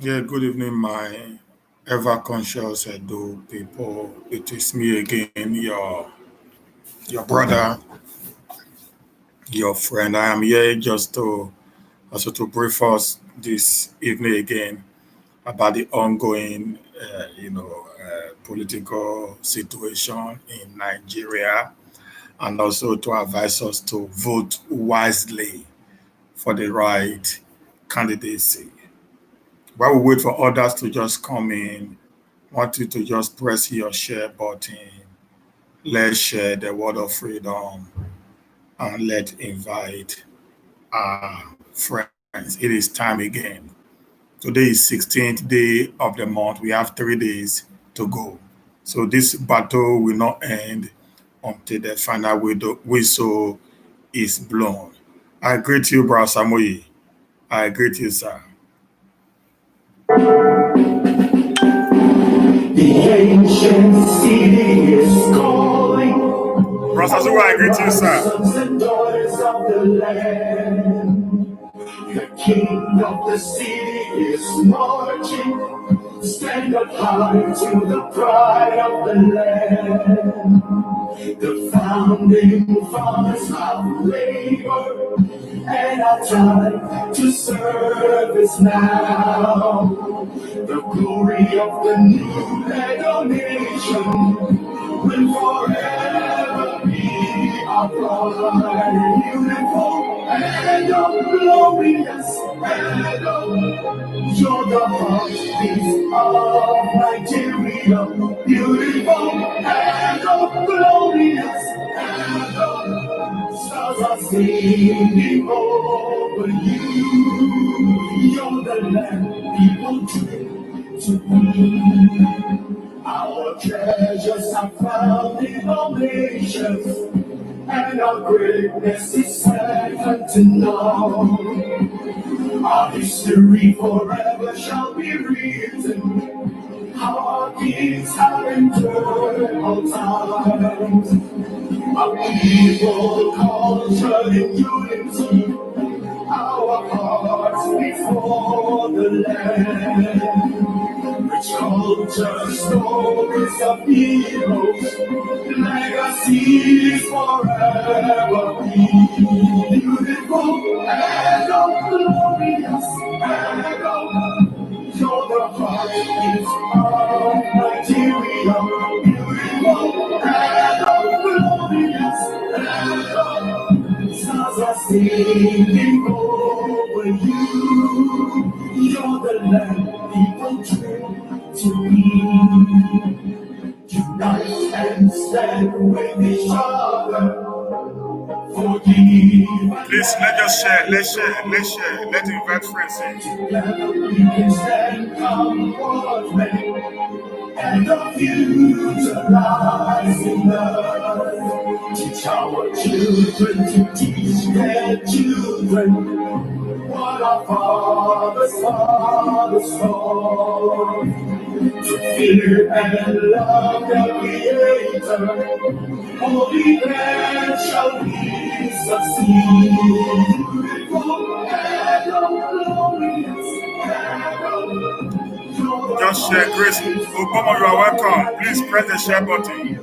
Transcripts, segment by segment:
Yeah, good evening, my ever conscious Edo people. It is me again, your brother, your friend. I am here just to also to brief us this evening again about the ongoing, political situation in Nigeria, and also to advise us to vote wisely for the right candidacy. While we wait for others to just come in, want you to just press your share button. Let's share the word of freedom and let's invite our friends. It is time again. Today is 16th day of the month. We have 3 days to go. So this battle will not end until the final whistle is blown. I greet you, Bro Samoyi. I greet you, sir. The ancient city is calling. Bro Samoyi, I greet you, sir. Sons and daughters of the land. The king of the city is marching. Stand up high to the pride of the land. The founding fathers of labor and our time to serve is now. The glory of the new Lego nation will forever be our pride. Beautiful and glorious and you're the heartbeat of Nigeria. Beautiful and glorious and stars are singing over you. You're the land people dream to be. Our treasures are found in all nations, and our greatness is second to none. Our history forever shall be written. How our kings have endured all times. Our people culture in unity. Our hearts before the land. Rich culture, stories of heroes, legacies forever be. Beautiful and glorious and you're the heartbeat of Nigeria. Beautiful and glorious and stars are singing over you. You're the land people dream to be. Unite and stand with each other. Forgive. Please let us share, let's share, let's invite friends in. Together we can stand come what may. And the future lies in us. Teach our children to teach their children what our fathers taught. To fear and love the Creator, holy man shall we succeed. Beautiful and glorious and Just share, Grace. Obama, you are welcome. Please press the share button.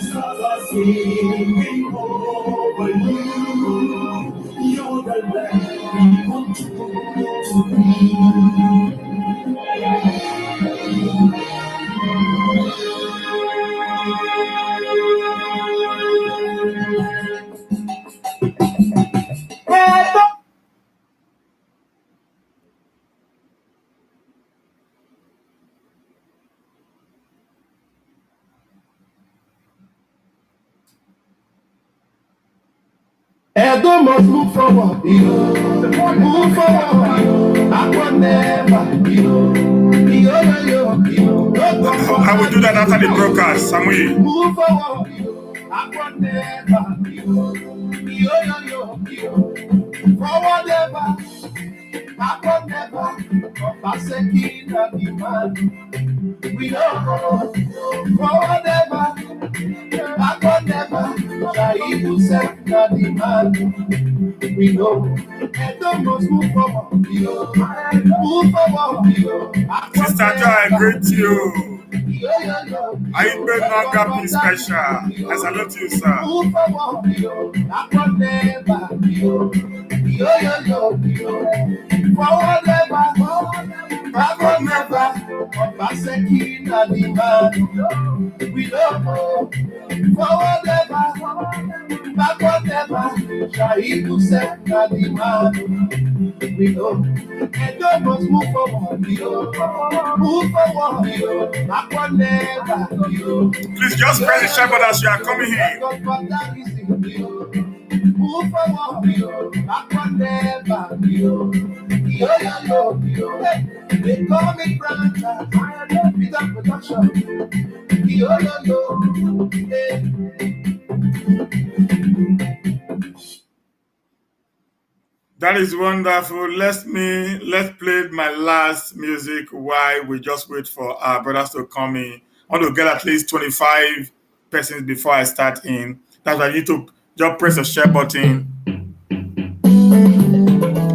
stars are singing over you. You're the land we want to be. Edo must move forward, move forward. I can never, I will do that after the broadcast, Samuel. move forward. I can never, forward ever. I can never, Obaseki na the man. We don't go forward ever. I can never, Shaibu said that the man we know. And don't move forward, yo. Move forward, yo. Sister Joy, I greet you. I been not got special. I salute you, sir. Move forward, yo. I can never, yo. Forward never, backward never. Obaseki na the man we don't know. Forward never, backward never. Shaibu said that the man we know. And God must move forward, yo. Move forward, yo. Backward never, yo. Please just press the share button as you are coming here. Move forward, yo. Backward never, yo. Yo. They call me Branda. Without production. Yo. That is wonderful. Let's play my last music while we just wait for our brothers to come in. I want to get at least 25 persons before I start in. That's why you to just press the share button.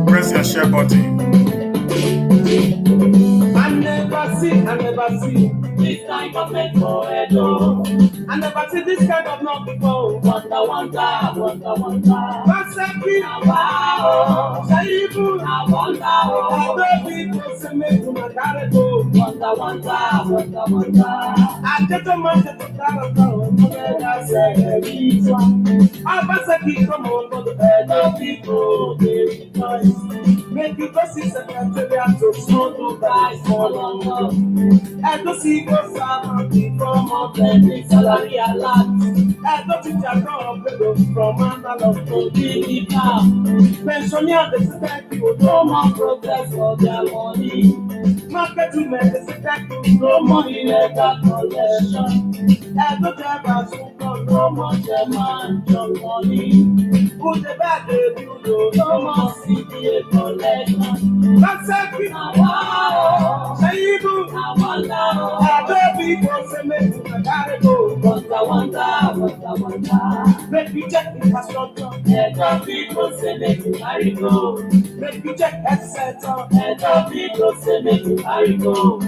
Press your share button. I never see this kind of Edo. I never see this kind of love before. Wonder. Obaseki, wow. Shaibu, wonder. I don't need to say me to my cargo. Wonder. I just don't want to cargo. I say this one. Obaseki, come on, for the Edo people, they rejoice. Make you go see secretariat to smoke to guys for long. I don't see go something from a blending salary a lot. I don't think I know from analog to digital. Pensioner, they expect you no more progress for their money. Marketing, they expect you no more illegal collection. I don't have a super no more demand for money. Put the bad they do no more CPA collection. Obaseki, wow. Shaibu, wonder. I don't people say me to gotta go. Wonder. Make me check infrastructure. I people say me to carry go. Make me check etc. I people say me to carry go.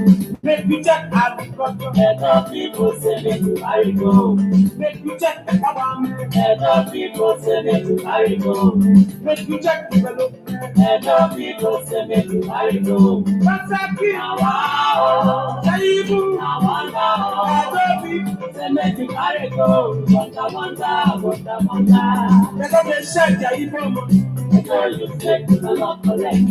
Make me check agriculture. I people say me to carry go. Make me check economy. I people say me to carry go. Make me check development. I people say me to carry go. Obaseki, wow. Shaibu, wonder. I don't people say me to carry go. Wonder. Let us shake the Ibom. Let us you take the not correct.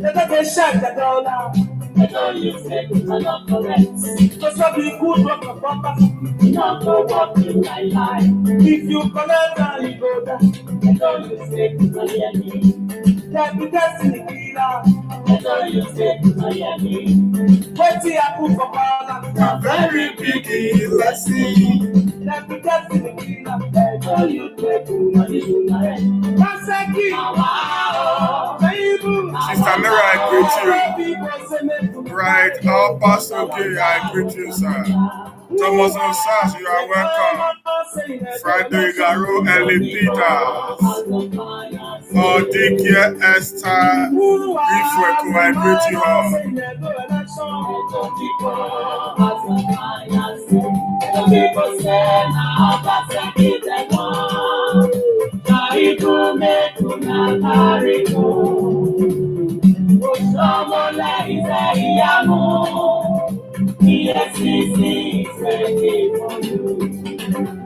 Let us shake the dollar. Let us you take the not correct. Just be good work of property. Not go walk in my life. If you collect and you go down, let us you take the Miami. Let me destiny killer. Let us you take the Miami. What's the apple for balance? A very big lesson. Let me destiny killer. Let us you take the money to my head. Obaseki, wow. Sister Mary, I greet you. Right, Obaseki, I greet you, sir. Thomas Osas, you are welcome. Friday Garo, Ellie Peters. Odikia Esther, Ifweku, I greet you all.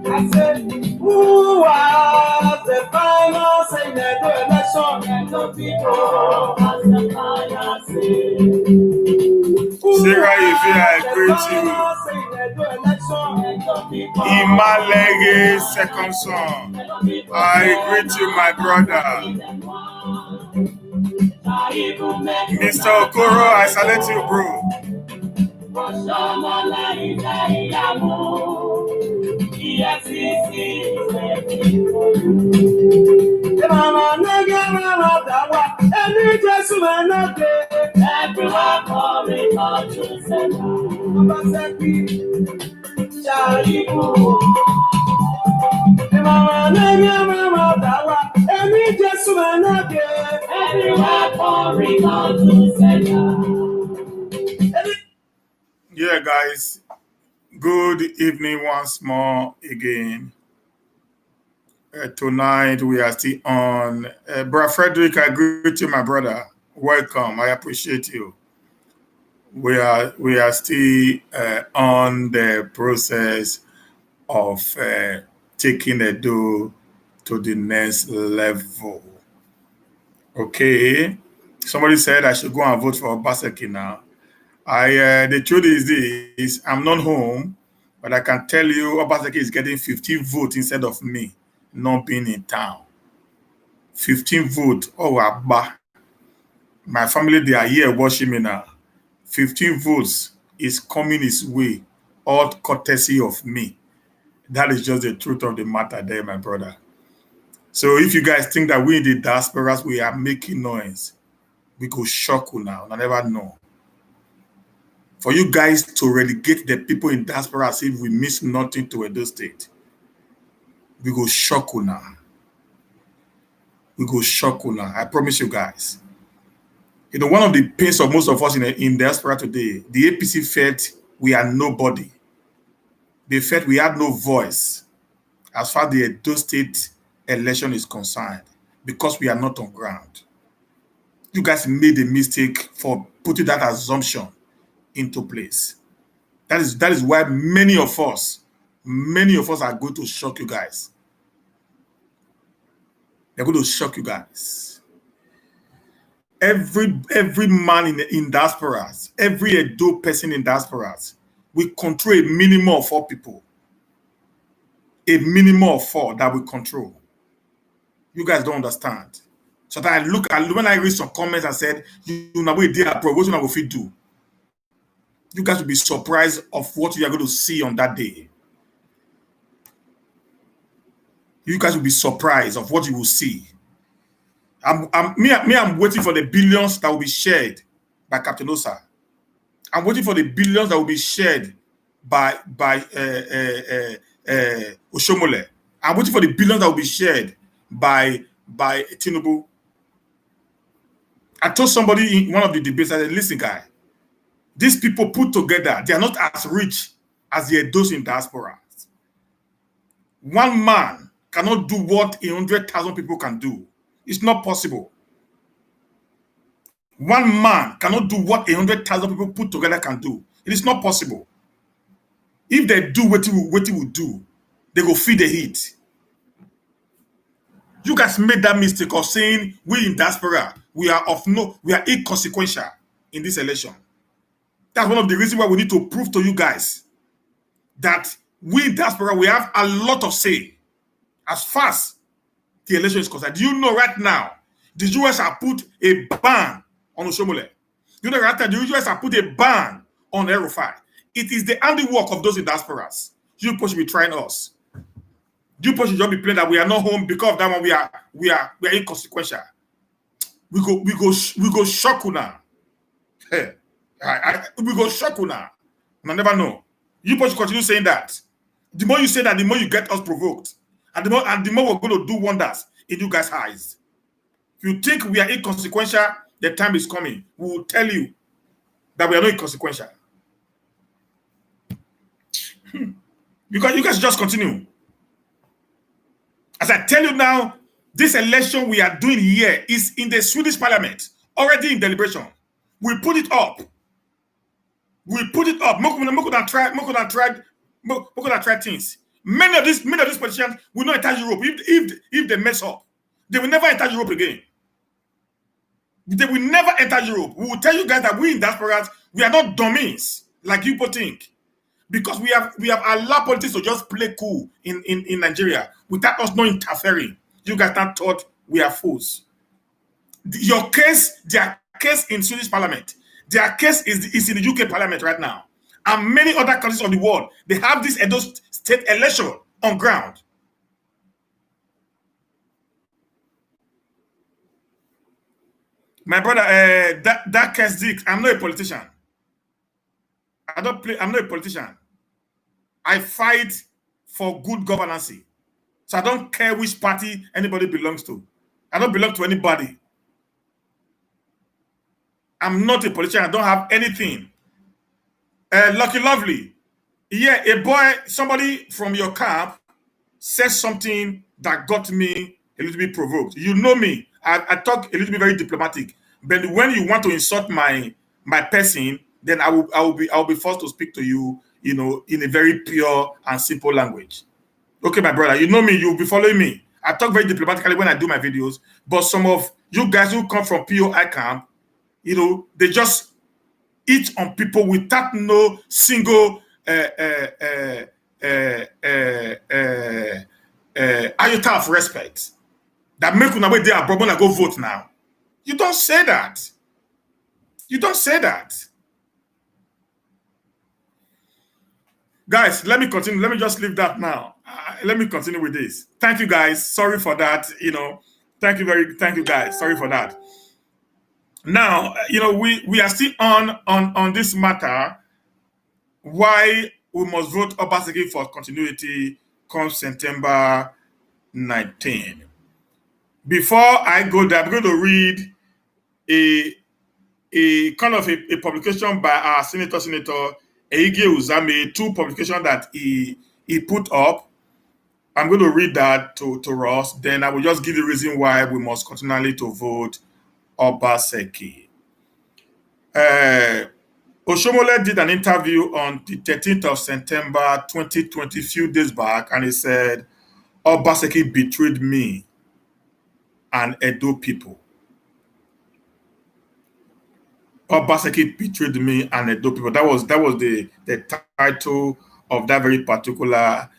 I said, who was the final say the election and the people as the final say? Sarah, if I greet you. Imalege, second son. I greet you, my brother. Mr. Okoro, I salute you, bro. Everyone calling out to Obaseki, Shaibu. Yeah, guys. Good evening once more again. Tonight we are still on. Brother Frederick, I greet you, my brother. Welcome. I appreciate you. We are still on the process of taking the do to the next level. Okay. Somebody said I should go and vote for Obaseki now. The truth is this: I'm not home, but I can tell you Obaseki is getting 15 votes instead of me not being in town. 15 votes. Oh, Abba. My family, they are here watching me now. 15 votes is coming his way, all courtesy of me. That is just the truth of the matter there, my brother. So if you guys think that we in the diasporas, we are making noise, we go shock you now. I never know. For you guys to relegate the people in diaspora as if we miss nothing to Edo State, we go shock you now. We go shock you now. I promise you guys. You know, one of the pains of most of us in diaspora today, the APC felt we are nobody. They felt we had no voice as far as the Edo State election is concerned because we are not on ground. You guys made a mistake for putting that assumption into place. That is why many of us are going to shock you guys. They're going to shock you guys. Every man in diasporas, every Edo person in diasporas, we control a minimum of 4 people. A minimum of 4 that we control. You guys don't understand. So that when I read some comments and said, you know, we did approve, what you know we do. You guys will be surprised of what you are going to see on that day. You guys will be surprised of what you will see. I'm waiting for the billions that will be shared by Captain Osa. I'm waiting for the billions that will be shared by Oshomole. I'm waiting for the billions that will be shared by Tinubu. I told somebody in one of the debates, I said, listen, guy, these people put together, they are not as rich as the Edos in diaspora. One man cannot do what 100,000 people can do. It's not possible. One man cannot do what 100,000 people put together can do. It is not possible. If they do what he will do, they will feed the heat. You guys made that mistake of saying we in diaspora, we are inconsequential in this election. That's one of the reasons why we need to prove to you guys that we in diaspora, we have a lot of say as far as the election is concerned. Do you know right now, the US have put a ban on Oshomole? You know right now, the US have put a ban on Erufai. It is the handiwork of those in diasporas. You people should be trying us. You people should just be playing that we are not home because of that one. We are inconsequential. We go shock you now. Hey, we go shock you now. I never know. You people should continue saying that. The more you say that, the more you get us provoked, and the more we're going to do wonders in you guys' eyes. If you think we are inconsequential, the time is coming. We will tell you that we are not inconsequential. You guys just continue. As I tell you now, this election we are doing here is in the Swedish parliament, already in deliberation. We put it up. We put it up. More could try things. Many of these politicians will not enter Europe. If they mess up, they will never enter Europe again. They will never enter Europe. We will tell you guys that we in diasporas, we are not dummies like you people think. Because we have allowed politics to just play cool in Nigeria without us not interfering. You guys not thought we are fools. Your case, their case in Swedish parliament, their case is in the UK parliament right now. And many other countries of the world, they have this Edo State election on ground. My brother, that case, Dick, I'm not a politician. I'm not a politician. I fight for good governance. So I don't care which party anybody belongs to. I don't belong to anybody. I'm not a politician. I don't have anything. Lucky Lovely. Yeah, a boy, somebody from your camp said something that got me a little bit provoked. You know me. I talk a little bit very diplomatic. But when you want to insult my person, then I will be forced to speak to you, in a very pure and simple language. Okay, my brother, you know me, you'll be following me. I talk very diplomatically when I do my videos, but some of you guys who come from POI camp, they just eat on people without no single iota of respect. That make una they are probably go vote now. You don't say that. You don't say that. Guys, let me continue. Let me just leave that now. Let me continue with this. Thank you, guys. Sorry for that. Thank you, guys. Sorry for that. Now, we are still on this matter. Why we must vote Obaseki for continuity come September 19. Before I go there, I'm going to read a kind of a publication by our Senator Eige Uzame, 2 publications that he put up. I'm going to read that to Ross. Then I will just give the reason why we must continually to vote Obaseki. Oshomole did an interview on the 13th of September 2020, few days back, and he said, Obaseki betrayed me and Edo people. Obaseki betrayed me and Edo people. That was the title of that very particular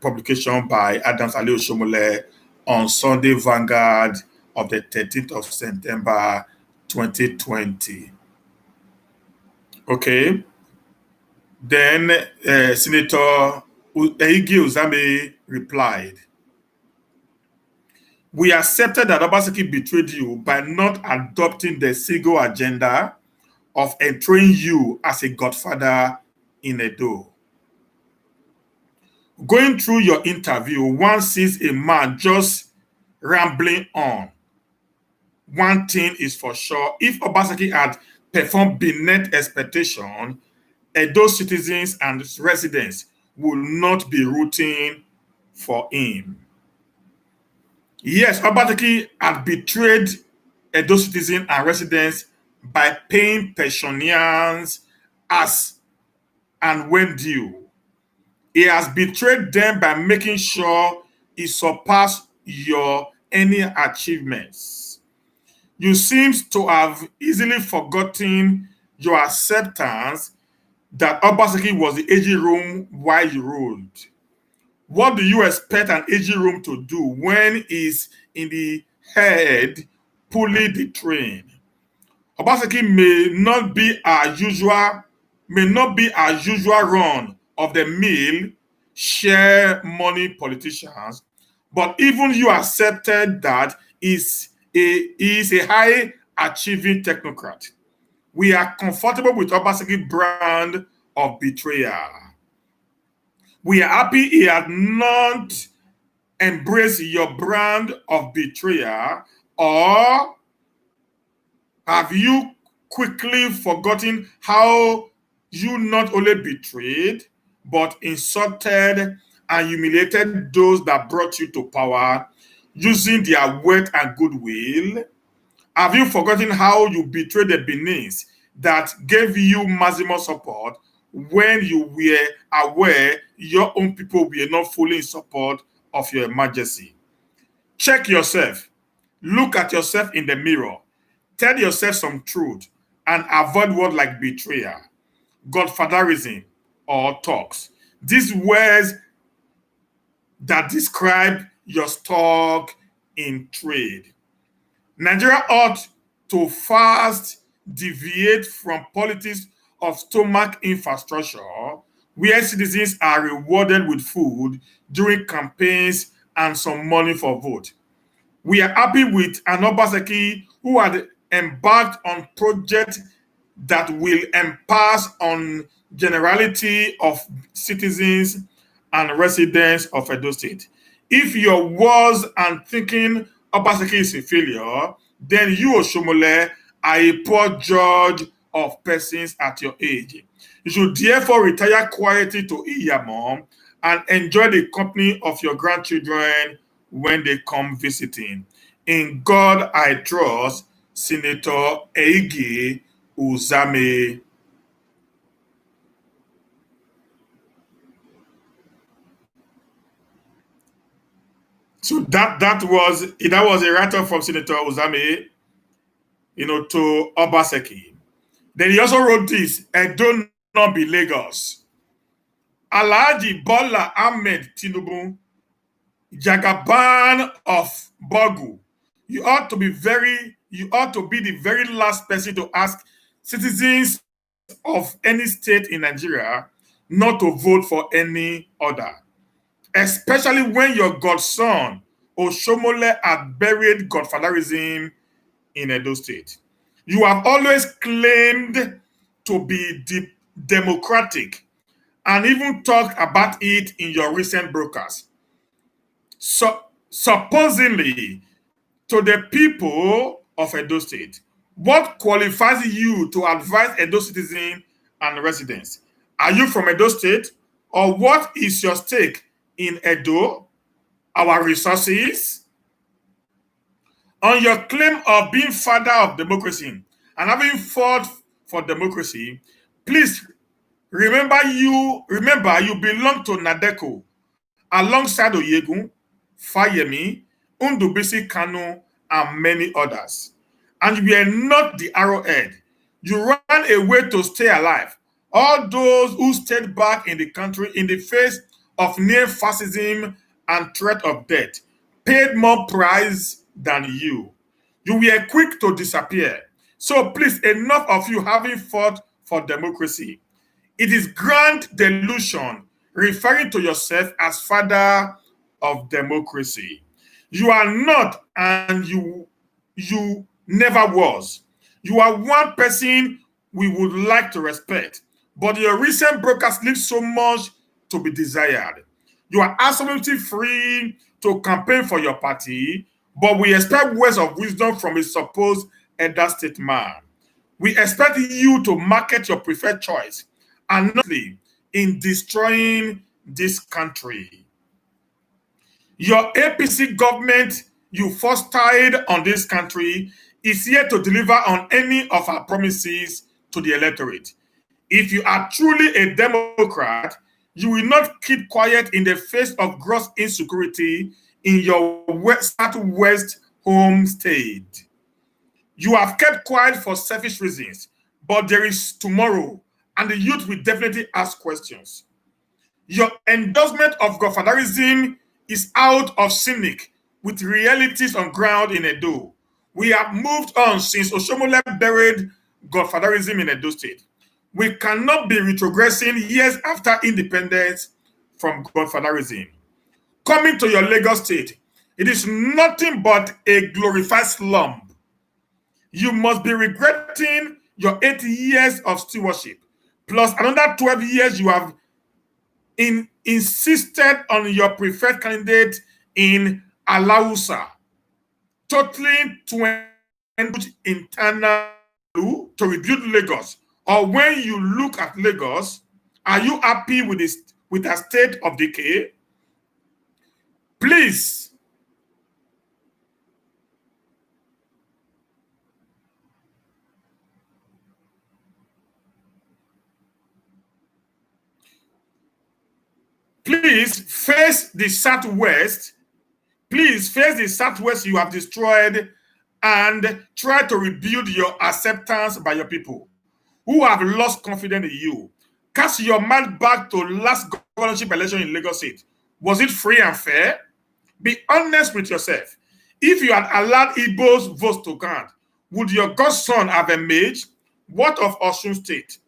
publication by Adams Ali Oshomole on Sunday Vanguard of the 13th of September 2020. Okay. Then Senator Eige Uzame replied, we accepted that Obaseki betrayed you by not adopting the single agenda of enthrowing you as a godfather in Edo. Going through your interview, one sees a man just rambling on. One thing is for sure, if Obaseki had performed beneath expectation, Edo citizens and residents will not be rooting for him. Yes, Obaseki had betrayed Edo citizens and residents by paying pensioners as and when due. He has betrayed them by making sure he surpassed your any achievements. You seem to have easily forgotten your acceptance that Obaseki was the AG room while you ruled. What do you expect an AG room to do when he's in the head pulling the train? Obaseki may not be our usual run of the mill share money politicians, but even you accepted that he is a high achieving technocrat. We are comfortable with Obaseki brand of betrayal. We are happy he had not embraced your brand of betrayal, or have you quickly forgotten how you not only betrayed, but insulted and humiliated those that brought you to power using their wealth and goodwill? Have you forgotten how you betrayed the Benin's that gave you maximum support when you were aware your own people were not fully in support of your emergency? Check yourself. Look at yourself in the mirror. Tell yourself some truth and avoid words like betrayal, godfatherism, or talks. These words that describe your stock in trade. Nigeria ought to fast deviate from politics of stomach infrastructure, where citizens are rewarded with food during campaigns and some money for vote. We are happy with an Obaseki who had embarked on projects that will impasse on generality of citizens and residents of Edo State. If your words and thinking Obaseki is a failure, then you, Oshomole, are a poor judge of persons at your age. You should therefore retire quietly to Iyamon and enjoy the company of your grandchildren when they come visiting. In God I trust, Senator Eigi Uzame. So that was a write-up from Senator Uzame, to Obaseki. Then he also wrote this, and do not be Lagos. Alhaji Bola Ahmed Tinubu, Jagaban of Bogu. You ought to be the very last person to ask citizens of any state in Nigeria not to vote for any other, especially when your godson Oshomole had buried godfatherism in Edo State. You have always claimed to be democratic and even talked about it in your recent broadcast. So, supposedly, to the people of Edo State, what qualifies you to advise Edo citizens and residents? Are you from Edo State? Or what is your stake in Edo, our resources? On your claim of being father of democracy and having fought for democracy, please remember you belong to Nadeko alongside Oyegun, Fayemi, Undubisi Kanu, and many others. And you are not the arrowhead. You ran away to stay alive. All those who stayed back in the country in the face of near fascism and threat of death paid more price than you. You were quick to disappear. So please, enough of you having fought for democracy. It is grand delusion referring to yourself as father of democracy. You are not, and you never was. You are one person we would like to respect, but your recent broadcast leaves so much to be desired. You are absolutely free to campaign for your party, but we expect words of wisdom from a supposed elder state man. We expect you to market your preferred choice and not in destroying this country. Your APC government you fostered on this country is yet to deliver on any of our promises to the electorate. If you are truly a Democrat, you will not keep quiet in the face of gross insecurity in your Southwest home state. You have kept quiet for selfish reasons, but there is tomorrow, and the youth will definitely ask questions. Your endorsement of godfatherism is out of sync with realities on ground in Edo. We have moved on since Oshomole buried godfatherism in Edo State. We cannot be retrogressing years after independence from godfatherism. Coming to your Lagos State, it is nothing but a glorified slump. You must be regretting your 8 years of stewardship, plus another 12 years you have insisted on your preferred candidate in Alausa, totaling 20 internal to rebuild Lagos. Or when you look at Lagos, are you happy with a state of decay? Please, face the Southwest. Please face the Southwest you have destroyed and try to rebuild your acceptance by your people who have lost confidence in you. Cast your mind back to last governorship election in Lagos State. Was it free and fair? Be honest with yourself. If you had allowed Igbo's votes to count, would your godson have emerged? What of Osun State?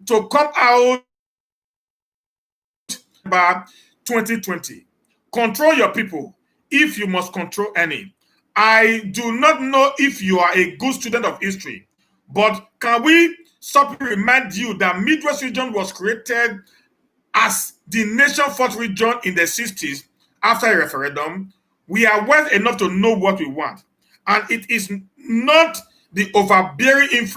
To come out by 2020. Control your people if you must control any. I do not know if you are a good student of history, but can we stop remind you that Midwest region was created as the nation fourth region in the 60s after a referendum? We are well enough to know what we want. And it is not the overbearing influence